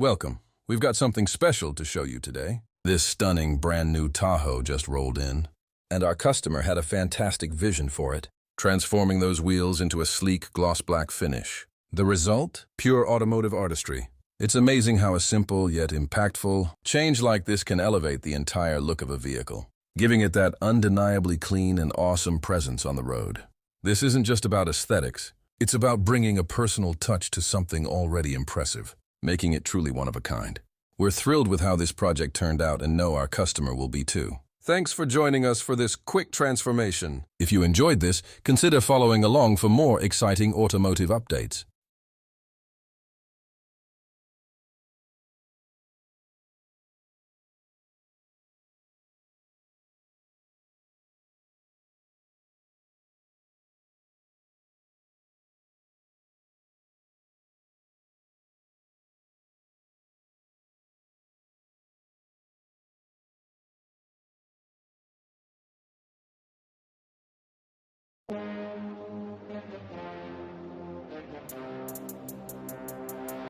Welcome. We've got something special to show you today. This stunning brand new Tahoe just rolled in, and our customer had a fantastic vision for it, transforming those wheels into a sleek gloss black finish. The result? Pure automotive artistry. It's amazing how a simple yet impactful change like this can elevate the entire look of a vehicle, giving it that undeniably clean and awesome presence on the road. This isn't just about aesthetics. It's about bringing a personal touch to something already impressive, making it truly one of a kind. We're thrilled with how this project turned out and know our customer will be too. Thanks for joining us for this quick transformation. If you enjoyed this, consider following along for more exciting automotive updates.